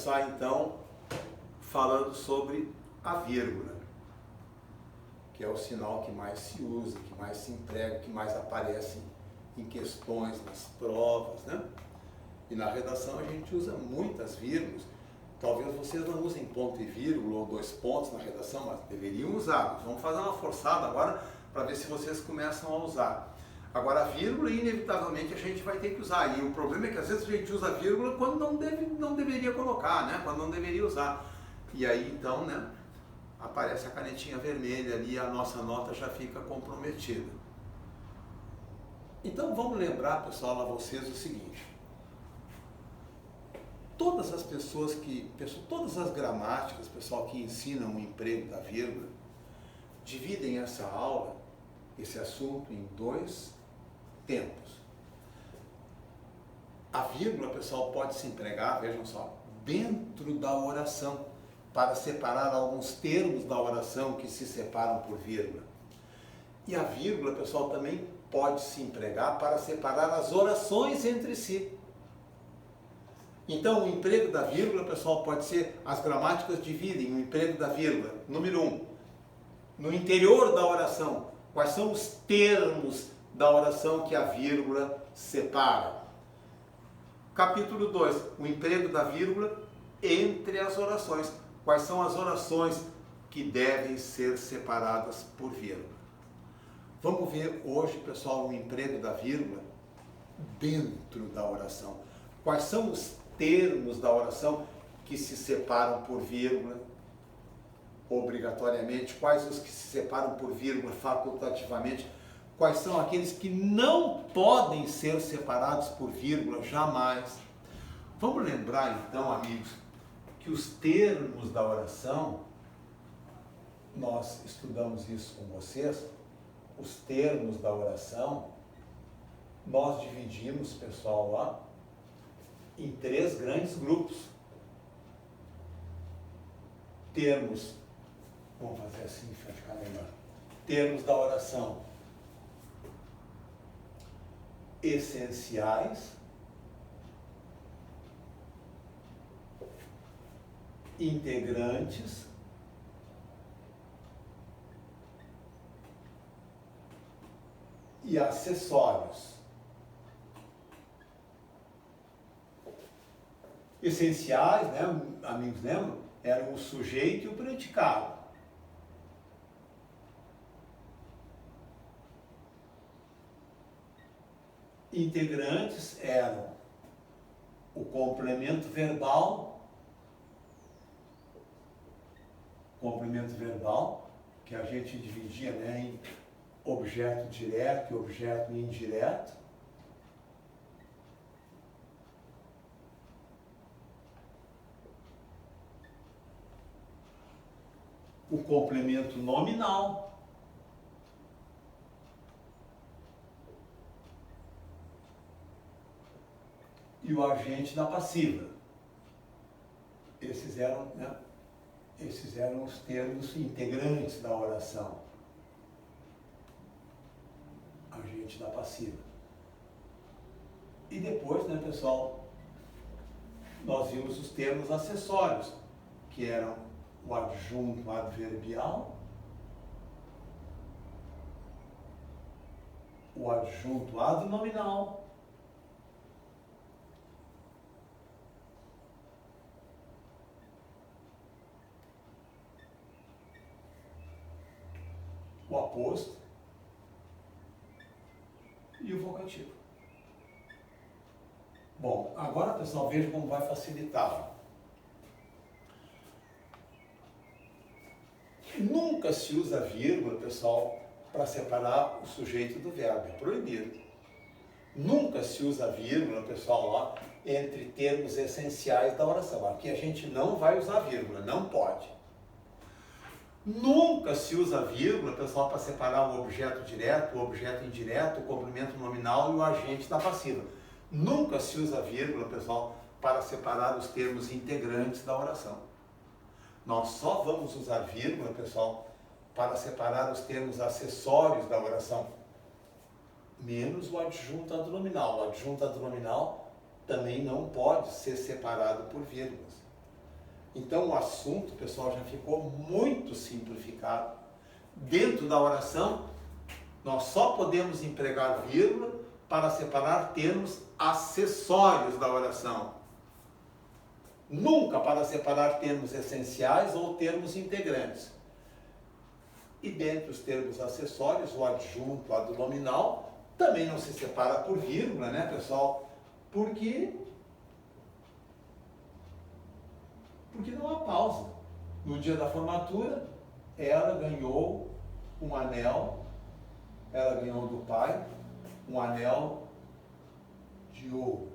começar então falando sobre a vírgula, que é o sinal que mais se usa, que mais se emprega, que mais aparece em questões, nas provas, né? E na redação a gente usa muitas vírgulas. Talvez vocês não usem ponto e vírgula ou dois pontos na redação, mas deveriam usar. Nós vamos fazer uma forçada agora para ver se vocês começam a usar. Agora a vírgula, inevitavelmente, a gente vai ter que usar. E o problema é que às vezes a gente usa a vírgula quando não deveria colocar, né? Quando não deveria usar. E aí então, né, aparece a canetinha vermelha ali e a nossa nota já fica comprometida. Então vamos lembrar, pessoal, a vocês o seguinte. Todas as pessoas todas as gramáticas, pessoal, que ensinam o emprego da vírgula, dividem essa aula, esse assunto, em dois tempos. A vírgula, pessoal, pode se empregar, vejam só, dentro da oração, para separar alguns termos da oração que se separam por vírgula. E a vírgula, pessoal, também pode se empregar para separar as orações entre si. Então, o emprego da vírgula, pessoal, pode ser, as gramáticas dividem o emprego da vírgula. Número 1, no interior da oração, quais são os termos da oração que a vírgula separa. Capítulo 2, o emprego da vírgula entre as orações. Quais são as orações que devem ser separadas por vírgula. Vamos ver hoje, pessoal, o emprego da vírgula dentro da oração. Quais são os termos da oração que se separam por vírgula obrigatoriamente, quais os que se separam por vírgula facultativamente, quais são aqueles que não podem ser separados por vírgula jamais. Vamos lembrar então, amigos, que os termos da oração, nós estudamos isso com vocês, os termos da oração, nós dividimos, pessoal, lá, em 3 grandes grupos. Termos, vamos fazer assim para ficar melhor. Termos da oração essenciais, integrantes e acessórios. Essenciais, né, amigos, lembram? Eram o sujeito e o predicado. Integrantes eram o complemento verbal, que a gente dividia, né, em objeto direto e objeto indireto. O complemento nominal. E o agente da passiva. Esses eram, né, os termos integrantes da oração. Agente da passiva. E depois, né, pessoal, nós vimos os termos acessórios, que eram o adjunto adverbial, o adjunto adnominal, o aposto e o vocativo. Bom, agora, pessoal, veja como vai facilitar. Nunca se usa vírgula, pessoal, para separar o sujeito do verbo, é proibido. Nunca se usa vírgula, pessoal, lá, entre termos essenciais da oração. Aqui a gente não vai usar vírgula, não pode. Nunca se usa vírgula, pessoal, para separar o objeto direto, o objeto indireto, o complemento nominal e o agente da passiva. Nunca se usa vírgula, pessoal, para separar os termos integrantes da oração. Nós só vamos usar vírgula, pessoal, para separar os termos acessórios da oração, menos o adjunto adnominal. O adjunto adnominal também não pode ser separado por vírgulas. Então o assunto, pessoal, já ficou muito simplificado. Dentro da oração, nós só podemos empregar vírgula para separar termos acessórios da oração. Nunca para separar termos essenciais ou termos integrantes. E dentre os termos acessórios, o adjunto, o adnominal, também não se separa por vírgula, né, pessoal? Porque não há pausa. No dia da formatura, ela ganhou um anel, ela ganhou do pai um anel de ouro.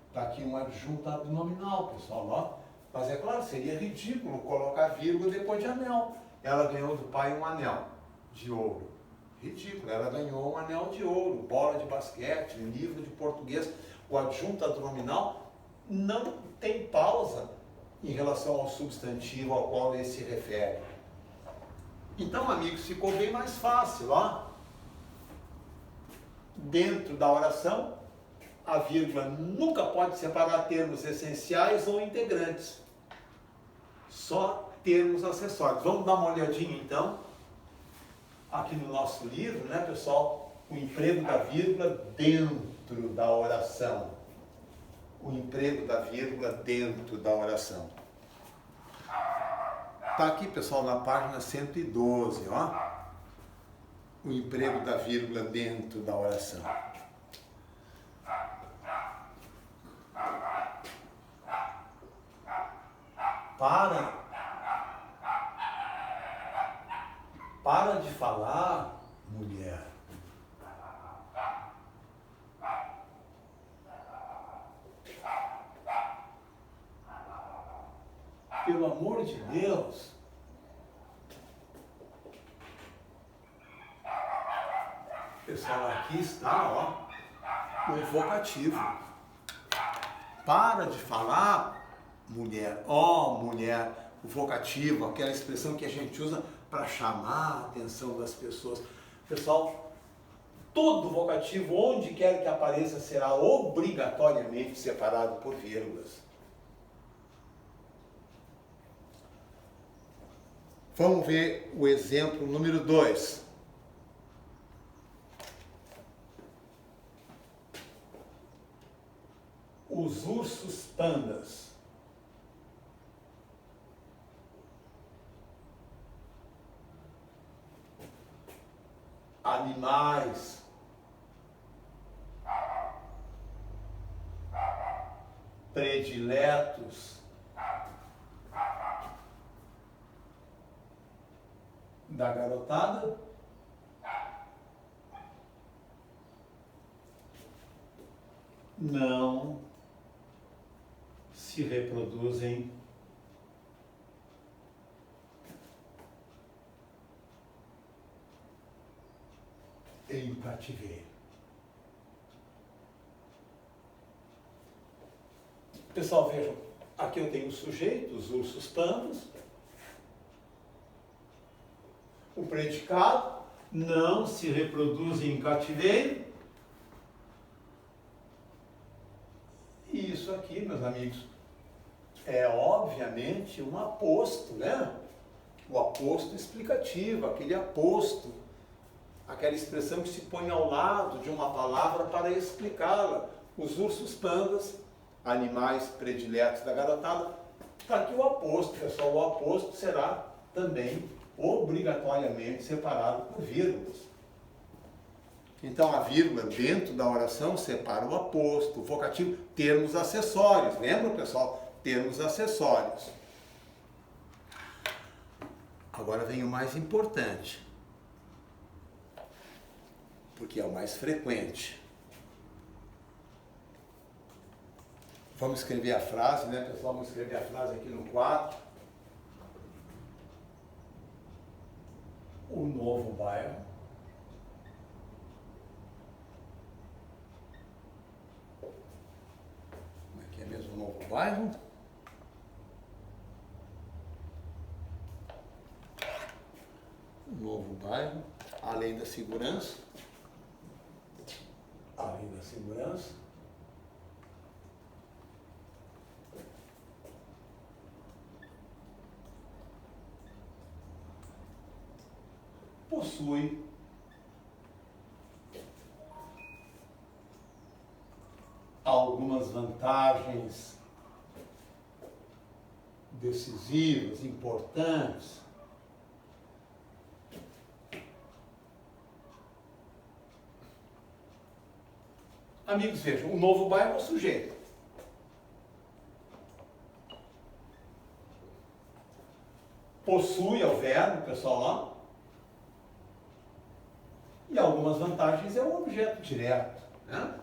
Está aqui um adjunto adnominal, pessoal, ó. Mas é claro, seria ridículo colocar vírgula depois de anel. Ela ganhou do pai um anel de ouro. Ridículo, ela ganhou um anel de ouro, bola de basquete, um livro de português. O adjunto adnominal não tem pausa em relação ao substantivo ao qual ele se refere. Então, amigos, ficou bem mais fácil, ó. Dentro da oração, a vírgula nunca pode separar termos essenciais ou integrantes. Só termos acessórios. Vamos dar uma olhadinha, então, aqui no nosso livro, né, pessoal? O emprego da vírgula dentro da oração. O emprego da vírgula dentro da oração. Está aqui, pessoal, na página 112, ó. O emprego da vírgula dentro da oração. Para de falar, mulher. Pelo amor de Deus. Pessoal, aqui está, ó, o vocativo. Para de falar, mulher. Ó, mulher. O vocativo, aquela expressão que a gente usa para chamar a atenção das pessoas. Pessoal, todo vocativo, onde quer que apareça, será obrigatoriamente separado por vírgulas. Vamos ver o exemplo número 2. Os ursos pandas. Animais. Prediletos da garotada. Não se reproduzem em cativeiro. Pessoal, vejam, aqui eu tenho o sujeito, os ursos pandas, o predicado, não se reproduzem em cativeiro. E isso aqui, meus amigos, é obviamente um aposto, né? O aposto explicativo, aquele aposto, aquela expressão que se põe ao lado de uma palavra para explicá-la. Os ursos pandas, animais prediletos da garotada. Está aqui o aposto, pessoal. O aposto será também obrigatoriamente separado por vírgulas. Então, a vírgula dentro da oração separa o aposto, o vocativo, termos acessórios. Lembra, pessoal? Termos acessórios. Agora vem o mais importante, porque é o mais frequente. Vamos escrever a frase, né, pessoal? Vamos escrever a frase aqui no quadro. O novo bairro aqui é mesmo o novo bairro. O novo bairro, além da segurança. Além da segurança. possui algumas vantagens decisivas, importantes. Amigos, vejam, o novo bairro é o sujeito. Possui é o verbo, pessoal, lá. E algumas vantagens é o objeto direto, né?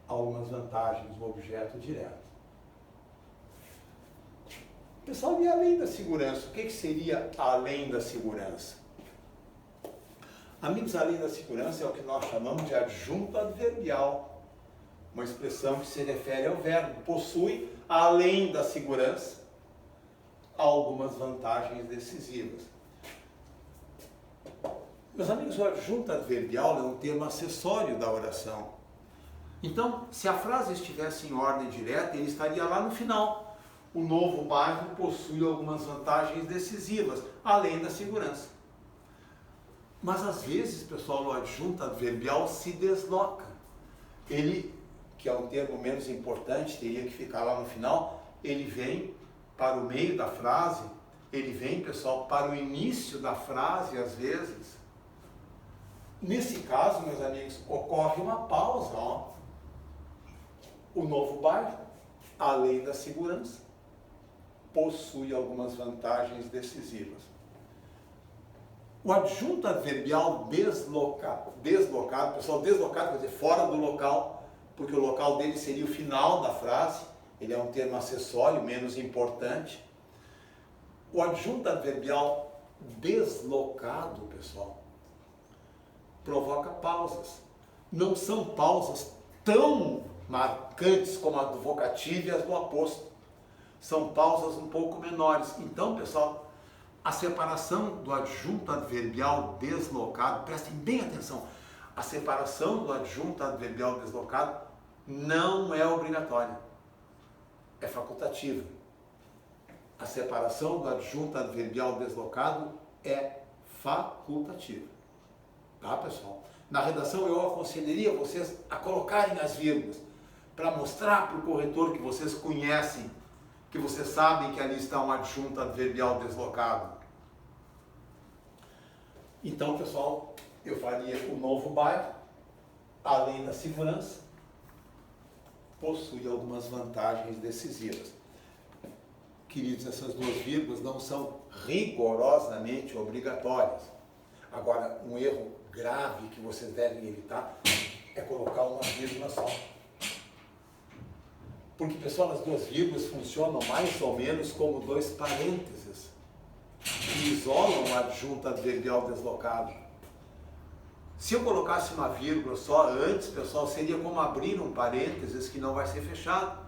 Algumas vantagens do objeto direto. Pessoal, e além da segurança? O que seria além da segurança? Amigos, além da segurança é o que nós chamamos de adjunto adverbial. Uma expressão que se refere ao verbo. Possui, além da segurança, algumas vantagens decisivas. Meus amigos, o adjunto adverbial é um termo acessório da oração. Então, se a frase estivesse em ordem direta, ele estaria lá no final. O novo bairro possui algumas vantagens decisivas, além da segurança. Mas às vezes, pessoal, o adjunto adverbial se desloca. Ele, que é um termo menos importante, teria que ficar lá no final, ele vem para o meio da frase, ele vem, pessoal, para o início da frase, às vezes. Nesse caso, meus amigos, ocorre uma pausa, ó. O novo bairro, além da segurança, possui algumas vantagens decisivas. O adjunto adverbial deslocado, pessoal, deslocado quer dizer fora do local, porque o local dele seria o final da frase, ele é um termo acessório, menos importante. O adjunto adverbial deslocado, pessoal, provoca pausas. Não são pausas tão marcantes como a do vocativo e as do aposto. São pausas um pouco menores. Então, pessoal, a separação do adjunto adverbial deslocado, prestem bem atenção, a separação do adjunto adverbial deslocado não é obrigatória, é facultativa. A separação do adjunto adverbial deslocado é facultativa. Tá, pessoal? Na redação eu aconselharia vocês a colocarem as vírgulas para mostrar para o corretor que vocês conhecem, que vocês sabem que ali está um adjunto adverbial deslocado. Então, pessoal, eu faria o novo bairro, além da segurança, possui algumas vantagens decisivas. Queridos, essas duas vírgulas não são rigorosamente obrigatórias. Agora, um erro grave que vocês devem evitar é colocar uma vírgula só. Porque, pessoal, as duas vírgulas funcionam mais ou menos como dois parênteses que isolam o adjunto adverbial deslocado. Se eu colocasse uma vírgula só antes, pessoal, seria como abrir um parênteses que não vai ser fechado.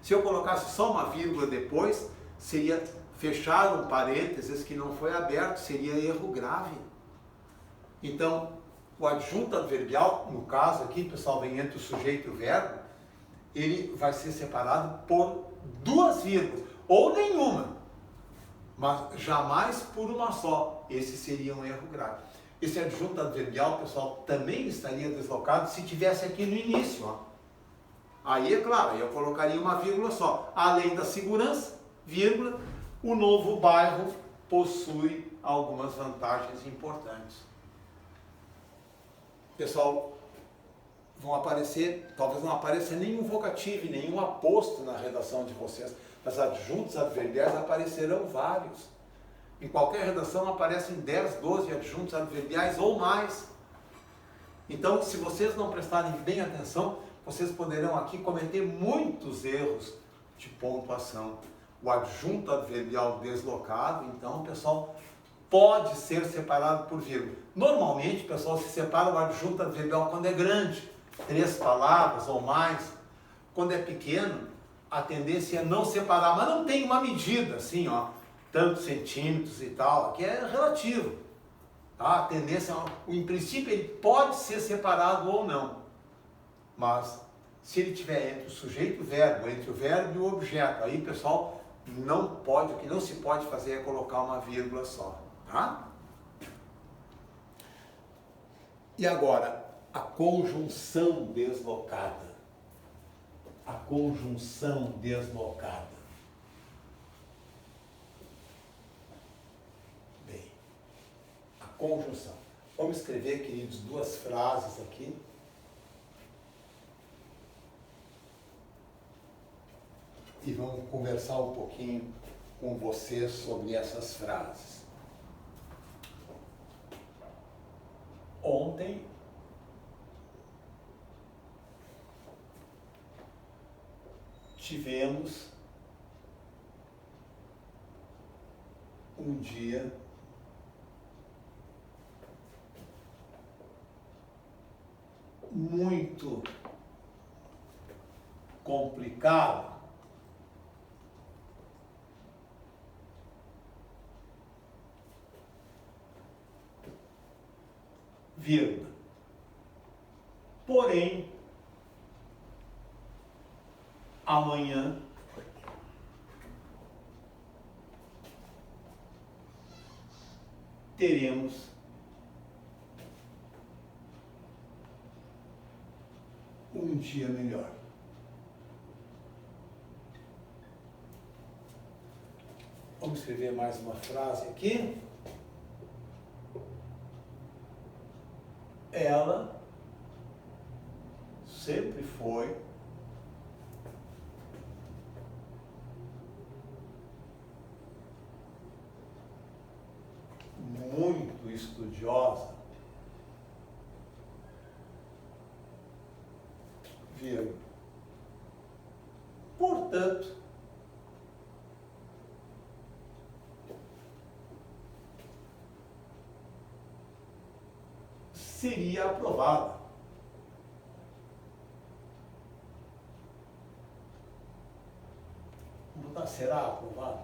Se eu colocasse só uma vírgula depois, seria fechar um parênteses que não foi aberto, seria erro grave. Então, o adjunto adverbial, no caso aqui, pessoal, vem entre o sujeito e o verbo, ele vai ser separado por duas vírgulas, ou nenhuma, mas jamais por uma só. Esse seria um erro grave. Esse adjunto adverbial, pessoal, também estaria deslocado se tivesse aqui no início, ó. Aí, é claro, eu colocaria uma vírgula só. Além da segurança, vírgula, o novo bairro possui algumas vantagens importantes. Pessoal, vão aparecer, talvez não apareça nenhum vocativo e nenhum aposto na redação de vocês, mas adjuntos adverbiais aparecerão vários. Em qualquer redação aparecem 10, 12 adjuntos adverbiais ou mais. Então, se vocês não prestarem bem atenção, vocês poderão aqui cometer muitos erros de pontuação. O adjunto adverbial deslocado, então, pessoal, pode ser separado por vírgula. Normalmente, pessoal, se separa o adjunto adverbial quando é grande, 3 palavras ou mais. Quando é pequeno, a tendência é não separar, mas não tem uma medida assim, ó, tantos centímetros e tal, que é relativo. Tá? A tendência, em princípio, ele pode ser separado ou não. Mas, se ele estiver entre o sujeito e o verbo, entre o verbo e o objeto, aí, pessoal, não pode, o que não se pode fazer é colocar uma vírgula só. Tá? E agora, a conjunção deslocada. A conjunção deslocada. Bem, a conjunção. Vamos escrever, queridos, duas frases aqui. E vamos conversar um pouquinho com vocês sobre essas frases. Ontem tivemos um dia muito complicado, vírgula. Porém, amanhã teremos um dia melhor. Vamos escrever mais uma frase aqui. Ela sempre foi muito estudiosa, vírgula. Portanto, seria aprovada. Vou botar será aprovada.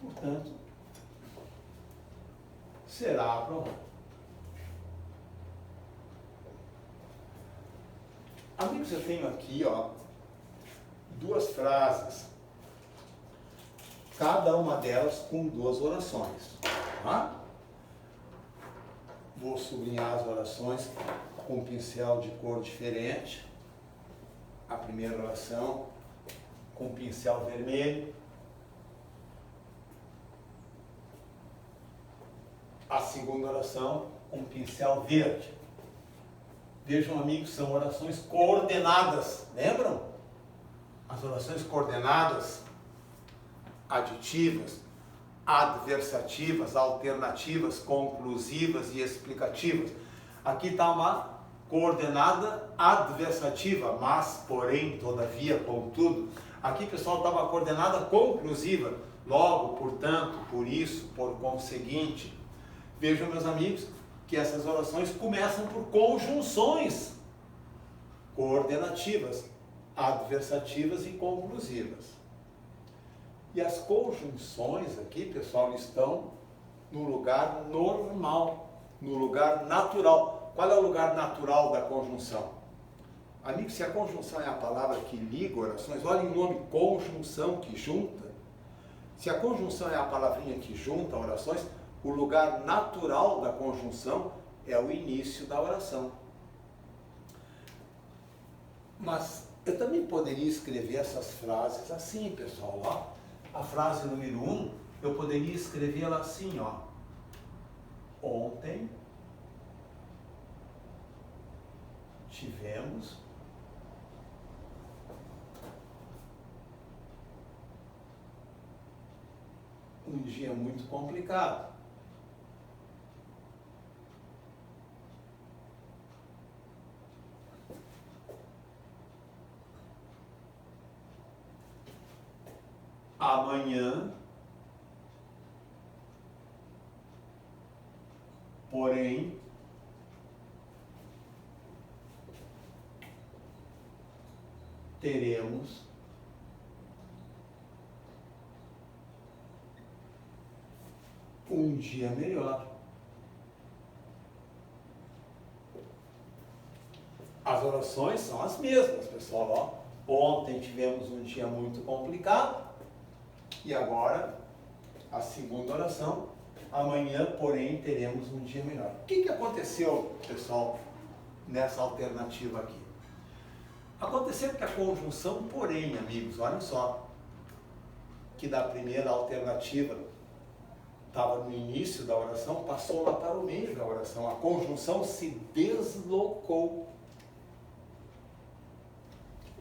Portanto, será aprovado. Amigos, eu tenho aqui, ó, duas frases, cada uma delas com duas orações, tá? Vou sublinhar as orações com um pincel de cor diferente. A primeira oração com pincel vermelho. A segunda oração com pincel verde. Vejam, amigos, são orações coordenadas, lembram? As orações coordenadas, aditivas, adversativas, alternativas, conclusivas e explicativas. Aqui está uma coordenada adversativa, mas, porém, todavia, contudo. Aqui, pessoal, está uma coordenada conclusiva, logo, portanto, por isso, por conseguinte. Vejam, meus amigos, que essas orações começam por conjunções coordenativas, adversativas e conclusivas. E as conjunções aqui, pessoal, estão no lugar normal, no lugar natural. Qual é o lugar natural da conjunção? Amigos, se a conjunção é a palavra que liga orações, olhem o nome conjunção, que junta. Se a conjunção é a palavrinha que junta orações, o lugar natural da conjunção é o início da oração. Mas eu também poderia escrever essas frases assim, pessoal, ó. A frase número 1, eu poderia escrevê-la assim, ó. Ontem tivemos um dia muito complicado. Amanhã, porém, teremos um dia melhor. As orações são as mesmas, pessoal. Ó. Ontem tivemos um dia muito complicado. E agora, a segunda oração amanhã, porém, teremos um dia melhor. O que aconteceu, pessoal, nessa alternativa aqui? Aconteceu que a conjunção porém, amigos, olhem só, que da primeira alternativa estava no início da oração, passou lá para o meio da oração. A conjunção se deslocou.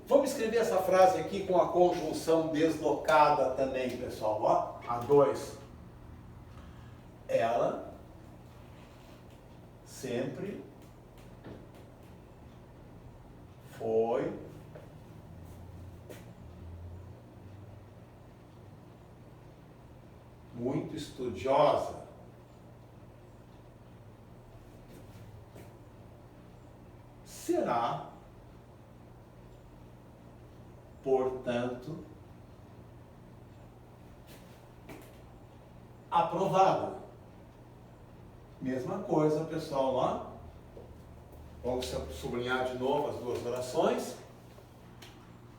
Vamos escrever essa frase aqui com a conjunção deslocada também, pessoal. Ó, a 2. Ela sempre foi muito estudiosa. Será, portanto, aprovada. Mesma coisa, pessoal, lá. Vamos sublinhar de novo as duas orações.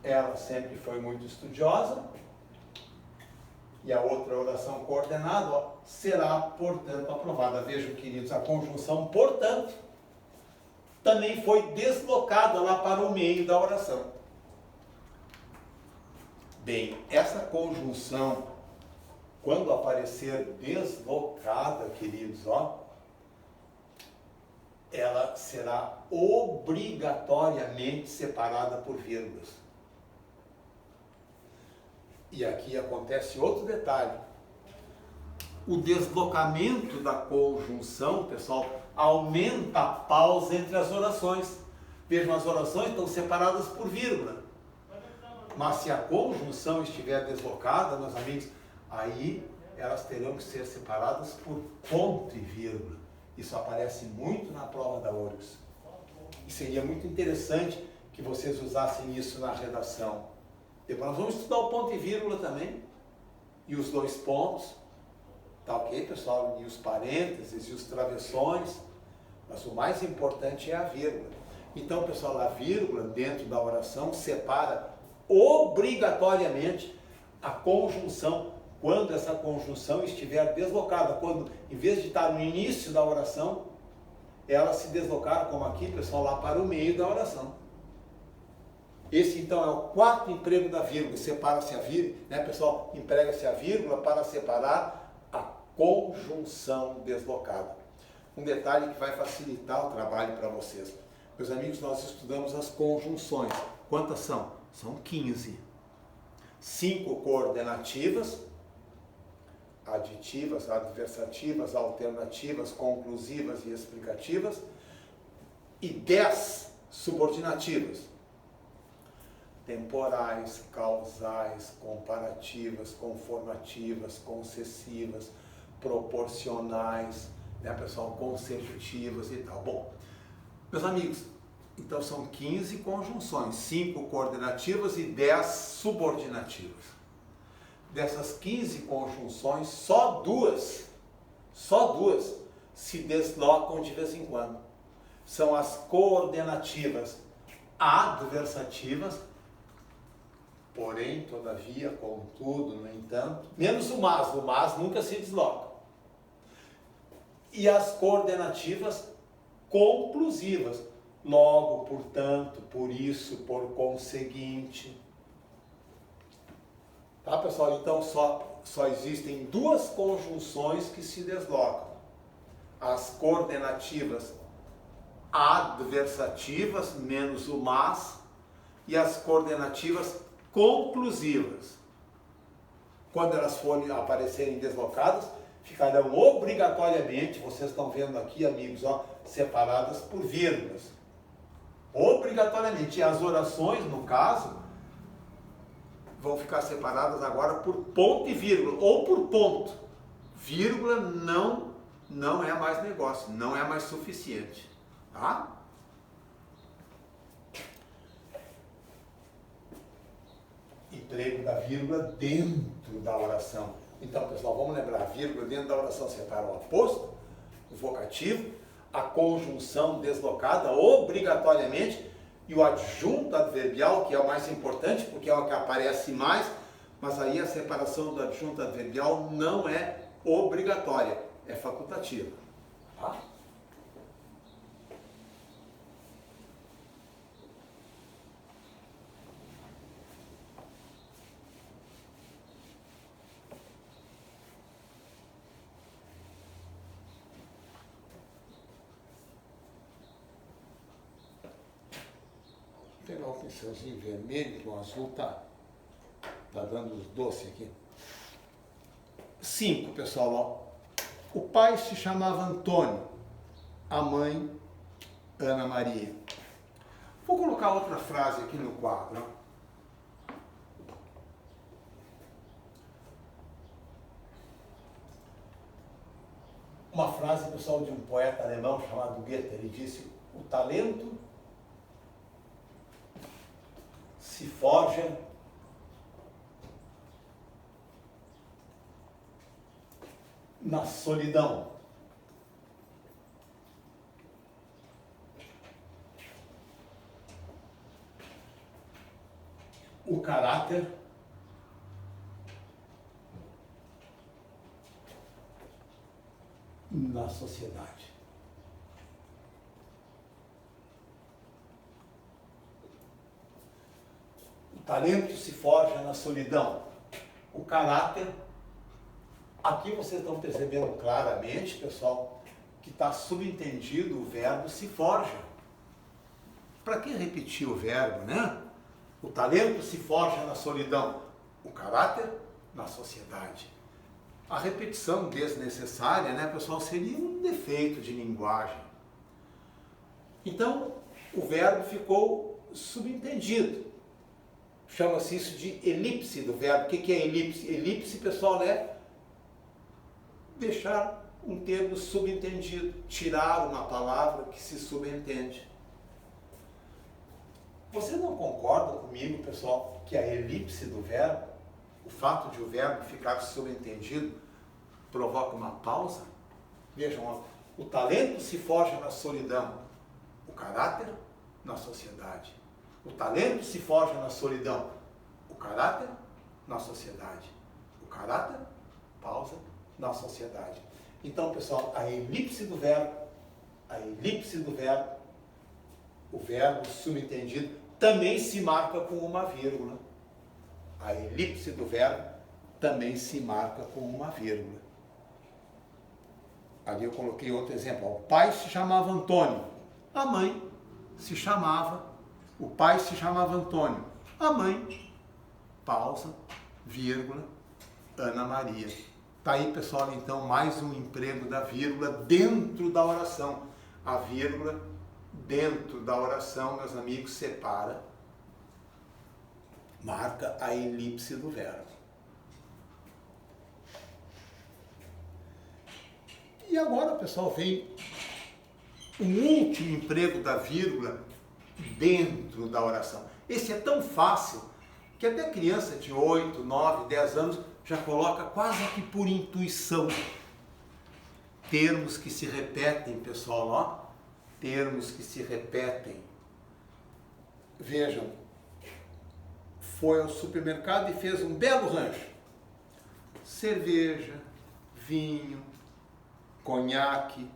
Ela sempre foi muito estudiosa. E a outra oração coordenada, ó, será, portanto, aprovada. Vejam, queridos, a conjunção, portanto, também foi deslocada lá para o meio da oração. Bem, essa conjunção, quando aparecer deslocada, queridos, ó, ela será obrigatoriamente separada por vírgulas. E aqui acontece outro detalhe. O deslocamento da conjunção, pessoal, aumenta a pausa entre as orações. Vejam, as orações estão separadas por vírgula. Mas se a conjunção estiver deslocada, meus amigos, aí elas terão que ser separadas por ponto e vírgula. Isso aparece muito na prova da URGS. E seria muito interessante que vocês usassem isso na redação. Depois nós vamos estudar o ponto e vírgula também. E os dois pontos. Tá ok, pessoal? E os parênteses e os travessões. Mas o mais importante é a vírgula. Então, pessoal, a vírgula dentro da oração separa obrigatoriamente a conjunção, quando essa conjunção estiver deslocada, quando em vez de estar no início da oração, ela se deslocar, como aqui, pessoal, lá para o meio da oração. Esse então é o quarto emprego da vírgula. Separa-se a vírgula, né, pessoal? Emprega-se a vírgula para separar a conjunção deslocada. Um detalhe que vai facilitar o trabalho para vocês. Meus amigos, nós estudamos as conjunções. Quantas são? São 15. 5 coordenativas, aditivas, adversativas, alternativas, conclusivas e explicativas, e 10 subordinativas. Temporais, causais, comparativas, conformativas, concessivas, proporcionais, né, pessoal, consecutivas e tal. Bom, meus amigos, então são 15 conjunções, 5 coordenativas e 10 subordinativas. Dessas 15 conjunções, só duas se deslocam de vez em quando. São as coordenativas adversativas, porém, todavia, contudo, no entanto, menos o mas nunca se desloca. E as coordenativas conclusivas, logo, portanto, por isso, por conseguinte. Tá, pessoal? Então, só existem duas conjunções que se deslocam. As coordenativas adversativas, menos o mas, e as coordenativas conclusivas. Quando elas forem aparecerem deslocadas, ficarão obrigatoriamente, vocês estão vendo aqui, amigos, ó, separadas por vírgulas. Obrigatoriamente. E as orações, no caso, vão ficar separadas agora por ponto e vírgula, ou por ponto. Vírgula não é mais negócio, não é mais suficiente. Tá? Emprego da vírgula dentro da oração. Então, pessoal, vamos lembrar, a vírgula dentro da oração separa o aposto, o vocativo, a conjunção deslocada obrigatoriamente e o adjunto adverbial, que é o mais importante, porque é o que aparece mais, mas aí a separação do adjunto adverbial não é obrigatória. é facultativa. Tá? Vou pegar o pincelzinho vermelho, que o azul tá dando os doces aqui. 5, pessoal, ó. O pai se chamava Antônio, a mãe Ana Maria. Vou colocar outra frase aqui no quadro. Ó. Uma frase, pessoal, de um poeta alemão chamado Goethe. Ele disse: o talento se forja na solidão. O caráter na sociedade. O talento se forja na solidão. O caráter. Aqui vocês estão percebendo claramente, pessoal, que está subentendido o verbo se forja. Para que repetir o verbo, né? O talento se forja na solidão, o caráter na sociedade. A repetição desnecessária, né, pessoal, seria um defeito de linguagem. Então, o verbo ficou subentendido. Chama-se isso de elipse do verbo. O que é elipse? Elipse, pessoal, é deixar um termo subentendido, tirar uma palavra que se subentende. Vocês não concordam comigo, pessoal, que a elipse do verbo, o fato de o verbo ficar subentendido, provoca uma pausa? Vejam, ó, o talento se forja na solidão, o caráter na sociedade. O talento se forja na solidão, o caráter na sociedade. O caráter, pausa, na sociedade. Então, pessoal, a elipse do verbo, o verbo subentendido, também se marca com uma vírgula. A elipse do verbo também se marca com uma vírgula. Ali eu coloquei outro exemplo. O pai se chamava Antônio, a mãe se chamava, o pai se chamava Antônio, a mãe, pausa, vírgula, Ana Maria. Está aí, pessoal, então, mais um emprego da vírgula dentro da oração. A vírgula dentro da oração, meus amigos, separa, marca a elipse do verbo. E agora, pessoal, vem um último emprego da vírgula dentro da oração. Esse é tão fácil que até criança de 8, 9, 10 anos já coloca quase que por intuição. Termos que se repetem, pessoal, ó. Termos que se repetem. Vejam, foi ao supermercado e fez um belo rancho. Cerveja, vinho, conhaque,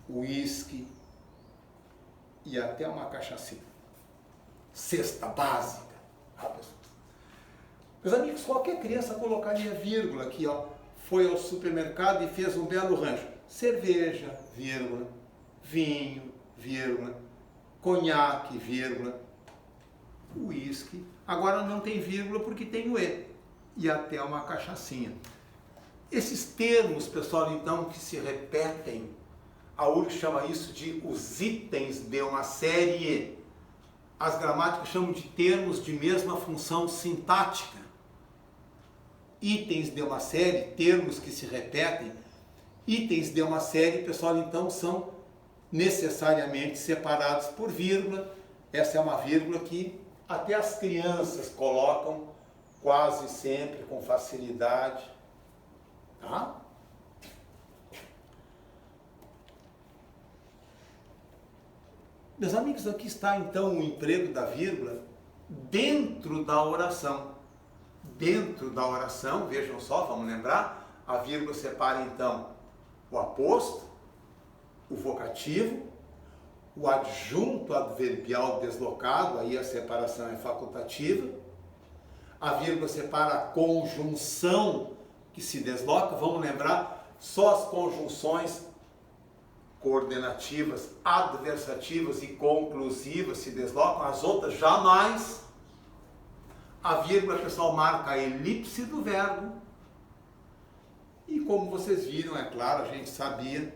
uísque e até uma cachaçinha. Cesta básica. Ah, pessoal. Meus amigos, qualquer criança colocaria vírgula aqui, ó. Foi ao supermercado e fez um belo rancho. Cerveja, vírgula, vinho, vírgula, conhaque, vírgula, uísque. Agora não tem vírgula porque tem o E. E até uma cachaçinha. Esses termos, pessoal, então, que se repetem, a URGS chama isso de os itens de uma série. As gramáticas chamam de termos de mesma função sintática. Itens de uma série, termos que se repetem. Itens de uma série, pessoal, então, são necessariamente separados por vírgula. Essa é uma vírgula que até as crianças colocam quase sempre com facilidade. Tá? Meus amigos, aqui está então o emprego da vírgula dentro da oração. Dentro da oração, vejam só, vamos lembrar, a vírgula separa então o aposto, o vocativo, o adjunto adverbial deslocado, aí a separação é facultativa. A vírgula separa a conjunção que se desloca. Vamos lembrar, só as conjunções coordenativas, adversativas e conclusivas se deslocam, as outras jamais. A vírgula, pessoal, marca a elipse do verbo. E como vocês viram, é claro, a gente sabia,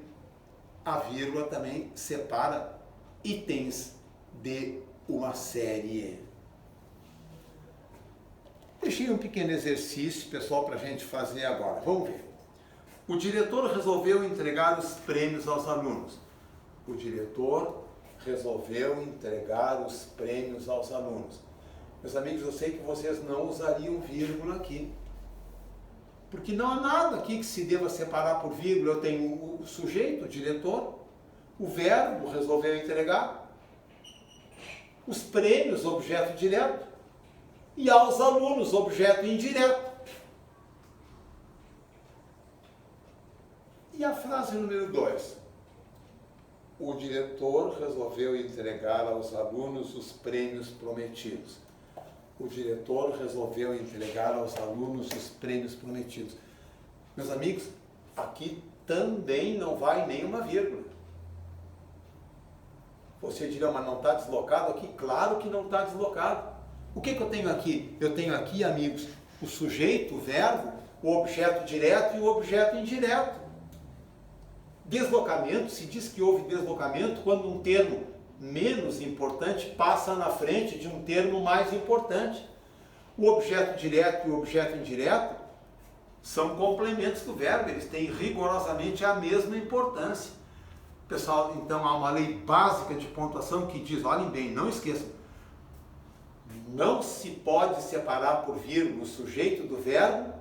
a vírgula também separa itens de uma série. Deixei um pequeno exercício, pessoal, para a gente fazer agora. Vamos ver. O diretor resolveu entregar os prêmios aos alunos. O diretor resolveu entregar os prêmios aos alunos. Meus amigos, eu sei que vocês não usariam vírgula aqui. Porque não há nada aqui que se deva separar por vírgula. Eu tenho o sujeito, o diretor, o verbo, resolveu entregar, os prêmios, objeto direto, e aos alunos, objeto indireto. E a frase número 2? O diretor resolveu entregar aos alunos os prêmios prometidos. O diretor resolveu entregar aos alunos os prêmios prometidos. Meus amigos, aqui também não vai nenhuma vírgula. Você dirá, mas não está deslocado aqui? Claro que não está deslocado. O que eu tenho aqui? Eu tenho aqui, amigos, o sujeito, o verbo, o objeto direto e o objeto indireto. Deslocamento, se diz que houve deslocamento quando um termo menos importante passa na frente de um termo mais importante. O objeto direto e o objeto indireto são complementos do verbo, eles têm rigorosamente a mesma importância. Pessoal, então há uma lei básica de pontuação que diz, olhem bem, não esqueçam, não se pode separar por vírgula o sujeito do verbo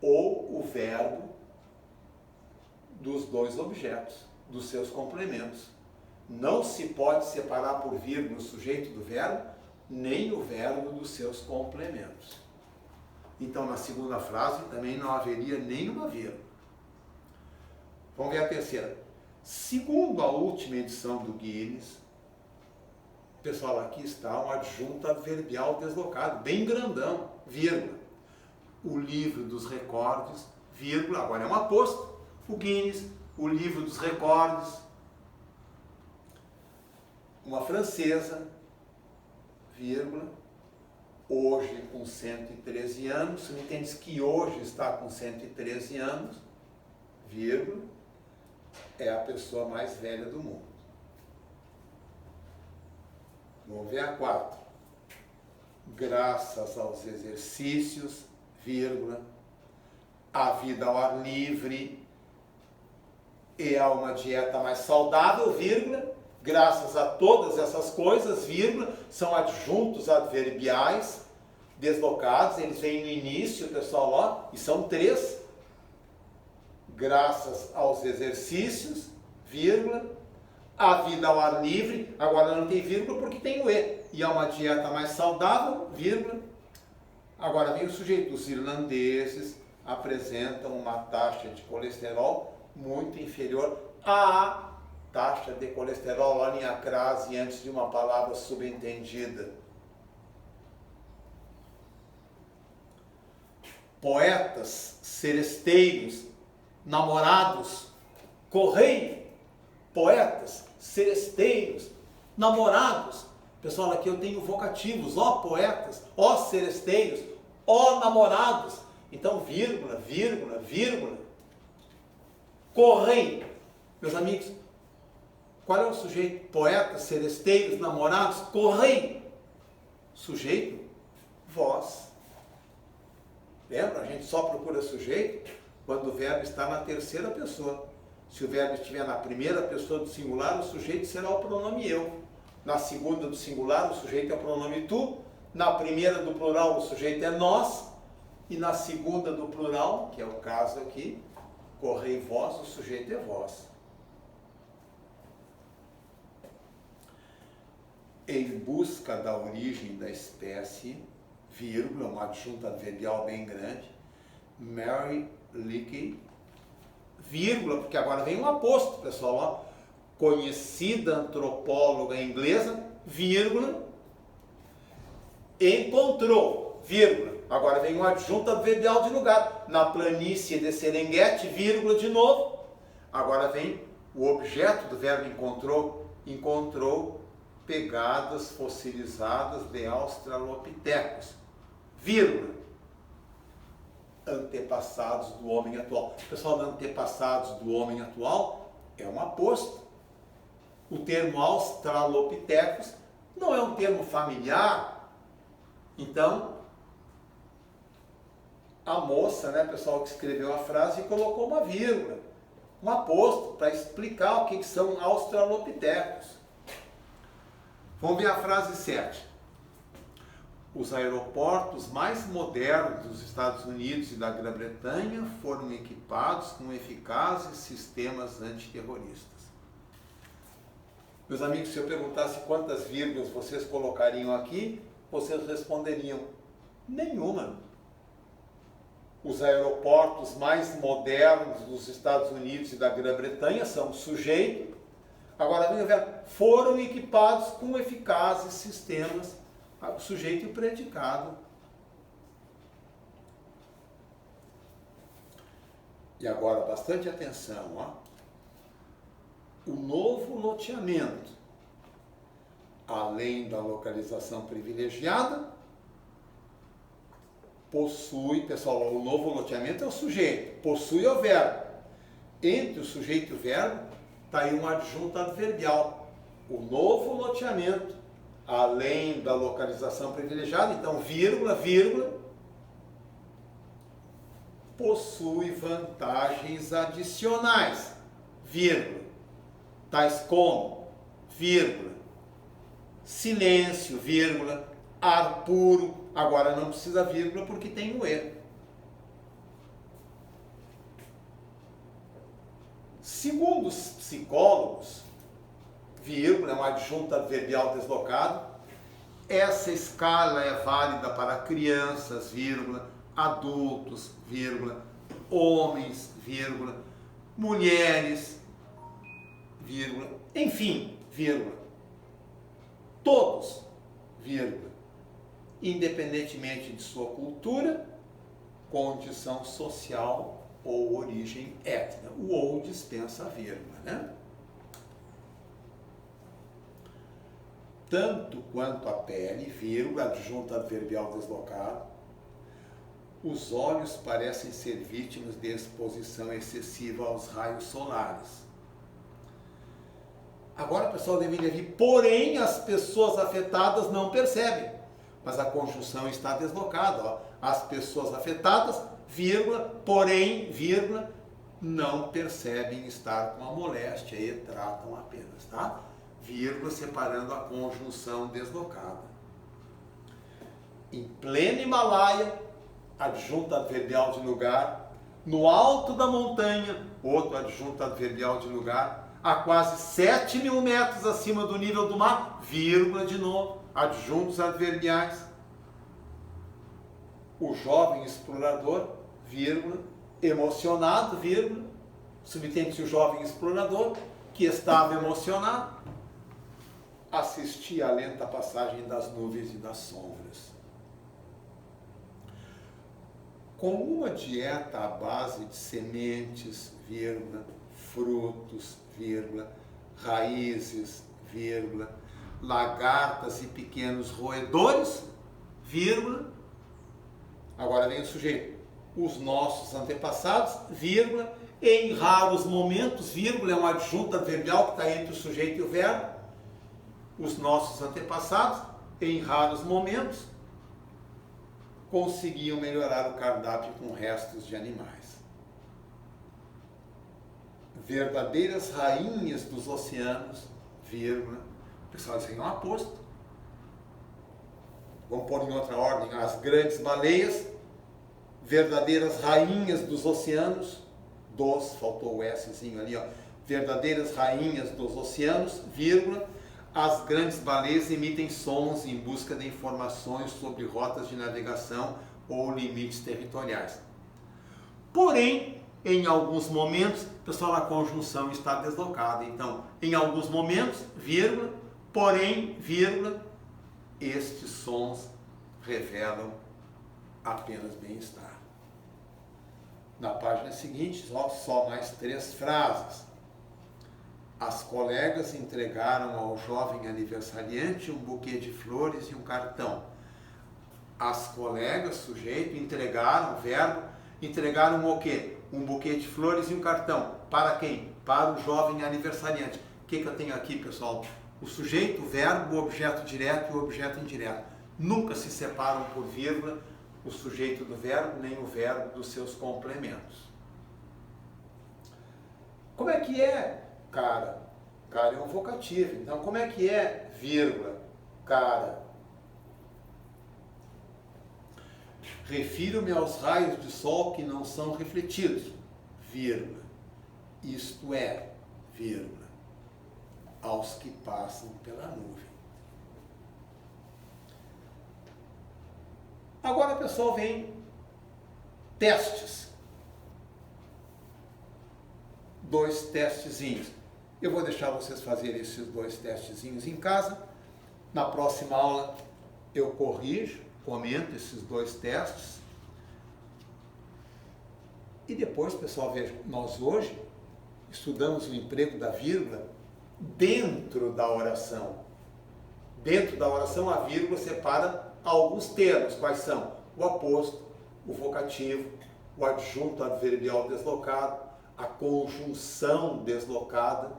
ou o verbo dos dois objetos, dos seus complementos. Não se pode separar por vírgula o sujeito do verbo, nem o verbo dos seus complementos. Então, na segunda frase, também não haveria nenhuma vírgula. Vamos ver a terceira. Segundo a última edição do Guinness, pessoal, aqui está um adjunto adverbial deslocado, bem grandão, vírgula. O livro dos recordes, vírgula, agora é um aposto. O Guinness, o livro dos recordes. Uma francesa, vírgula, hoje com 113 anos, me entende que hoje está com 113 anos, vírgula, é a pessoa mais velha do mundo. Vamos ver a 4. Graças aos exercícios, vírgula, a vida ao ar livre e a uma dieta mais saudável, vírgula, graças a todas essas coisas, vírgula, são adjuntos adverbiais deslocados, eles vêm no início, pessoal, ó, e são 3. Graças aos exercícios, vírgula, a vida ao ar livre, agora não tem vírgula porque tem o e a uma dieta mais saudável, vírgula, agora vem o sujeito, os irlandeses apresentam uma taxa de colesterol muito inferior à taxa de colesterol, olhem a crase antes de uma palavra subentendida. Poetas, seresteiros, namorados, correio, poetas, seresteiros, namorados. Pessoal, aqui eu tenho vocativos, ó poetas, ó seresteiros, ó namorados. Então, vírgula, vírgula, vírgula. Correio. Meus amigos, qual é o sujeito? Poetas, seresteiros, namorados, correio. Sujeito, vós. Lembra? A gente só procura sujeito quando o verbo está na terceira pessoa. Se o verbo estiver na primeira pessoa do singular, o sujeito será o pronome eu. Na segunda do singular, o sujeito é o pronome tu. Na primeira do plural, o sujeito é nós. E na segunda do plural, que é o caso aqui, correi vós, o sujeito é vós. Em busca da origem da espécie, vírgula, um adjunto adverbial bem grande, Mary Leakey vírgula, porque agora vem um aposto, pessoal, ó, conhecida antropóloga inglesa, vírgula, encontrou, vírgula, agora vem um adjunto adverbial de lugar, na planície de Serengeti, vírgula, de novo, agora vem o objeto do verbo encontrou pegadas fossilizadas de australopitecos, vírgula, antepassados do homem atual. Pessoal, antepassados do homem atual é um aposto. O termo australopithecus não é um termo familiar. Então, a moça, né, pessoal, que escreveu a frase colocou uma vírgula, um aposto, para explicar o que são australopithecus. Vamos ver a frase 7. Os aeroportos mais modernos dos Estados Unidos e da Grã-Bretanha foram equipados com eficazes sistemas antiterroristas. Meus amigos, se eu perguntasse quantas vírgulas vocês colocariam aqui, vocês responderiam: nenhuma. Os aeroportos mais modernos dos Estados Unidos e da Grã-Bretanha são sujeito. Agora, foram equipados com eficazes sistemas, sujeito e predicado. E agora, bastante atenção, ó. O novo loteamento, além da localização privilegiada, possui, pessoal, o novo loteamento é o sujeito, possui o verbo. Entre o sujeito e o verbo, está aí um adjunto adverbial. O novo loteamento, além da localização privilegiada, então, vírgula, vírgula, possui vantagens adicionais, vírgula, tais como, vírgula, silêncio, vírgula, ar puro, agora não precisa vírgula porque tem o E. Segundo os psicólogos, vírgula, é um adjunto adverbial deslocado, essa escala é válida para crianças, vírgula, adultos, vírgula, homens, vírgula, mulheres, vírgula, enfim, vírgula, todos, vírgula, independentemente de sua cultura, condição social ou origem étnica. O ou dispensa a vírgula, né? Tanto quanto a pele, vírgula, adjunto adverbial deslocado, os olhos parecem ser vítimas de exposição excessiva aos raios solares. Agora, pessoal, deveria vir, porém, as pessoas afetadas não percebem. Mas a conjunção está deslocada, ó. As pessoas afetadas, vírgula, porém, vírgula, não percebem estar com a moléstia e tratam apenas, tá? Vírgula, separando a conjunção deslocada. Em pleno Himalaia, adjunto adverbial de lugar. No alto da montanha, outro adjunto adverbial de lugar. A quase 7.000 metros acima do nível do mar, vírgula de novo, adjuntos adverbiais. O jovem explorador, vírgula, emocionado, vírgula, subtende-se o jovem explorador, que estava emocionado, assistia à lenta passagem das nuvens e das sombras. Com uma dieta à base de sementes, vírgula, frutos, vírgula, raízes, vírgula, lagartas e pequenos roedores, vírgula, agora vem o sujeito, os nossos antepassados, vírgula, em raros momentos, vírgula, é um adjunto adverbial que está entre o sujeito e o verbo, os nossos antepassados, em raros momentos, conseguiam melhorar o cardápio com restos de animais. Verdadeiras rainhas dos oceanos, vírgula, pessoal, isso aí é um aposto. Vamos pôr em outra ordem, as grandes baleias, verdadeiras rainhas dos oceanos, faltou o Szinho ali, ó, verdadeiras rainhas dos oceanos, vírgula, as grandes baleias emitem sons em busca de informações sobre rotas de navegação ou limites territoriais. Porém, Em alguns momentos, pessoal, a conjunção está deslocada. Então, em alguns momentos, vírgula, porém, vírgula, estes sons revelam apenas bem-estar. Na página seguinte, só mais 3 frases. As colegas entregaram ao jovem aniversariante um buquê de flores e um cartão. As colegas, sujeito, entregaram, verbo, entregaram o quê? Um buquê de flores e um cartão. Para quem? Para o jovem aniversariante. O que eu tenho aqui, pessoal? O sujeito, o verbo, o objeto direto e o objeto indireto. Nunca se separam por vírgula o sujeito do verbo, nem o verbo dos seus complementos. Como é que é, cara? Cara é um vocativo. Então, como é que é, vírgula, cara? Refiro-me aos raios de sol que não são refletidos, vírgula. Isto é, vírgula, aos que passam pela nuvem. Agora, pessoal, vem testes. 2 testezinhos. Eu vou deixar vocês fazerem esses 2 testezinhos em casa. Na próxima aula eu corrijo, comento esses 2 testes. E depois, pessoal, vejam, nós hoje estudamos o emprego da vírgula dentro da oração. Dentro da oração, a vírgula separa alguns termos. Quais são? O aposto, o vocativo, o adjunto adverbial deslocado, a conjunção deslocada,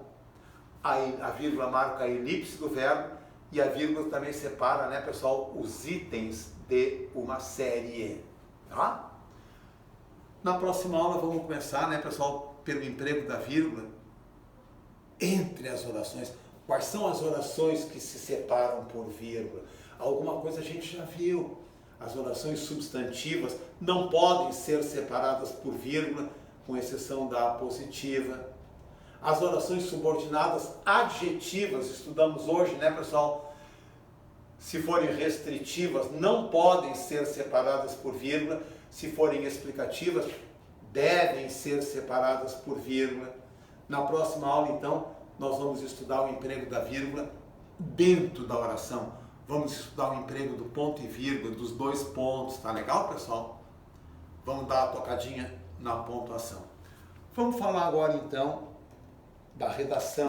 a vírgula marca a elipse do verbo e a vírgula também separa, né, pessoal, os itens de uma série. Tá? Na próxima aula vamos começar, né, pessoal, pelo emprego da vírgula entre as orações. Quais são as orações que se separam por vírgula? Alguma coisa a gente já viu. As orações substantivas não podem ser separadas por vírgula, com exceção da apositiva. As orações subordinadas adjetivas, estudamos hoje, né, pessoal? Se forem restritivas, não podem ser separadas por vírgula. Se forem explicativas, devem ser separadas por vírgula. Na próxima aula, então, nós vamos estudar o emprego da vírgula dentro da oração. Vamos estudar o emprego do ponto e vírgula, dos 2 pontos. Tá legal, pessoal? Vamos dar a tocadinha na pontuação. Vamos falar agora, então, da redação.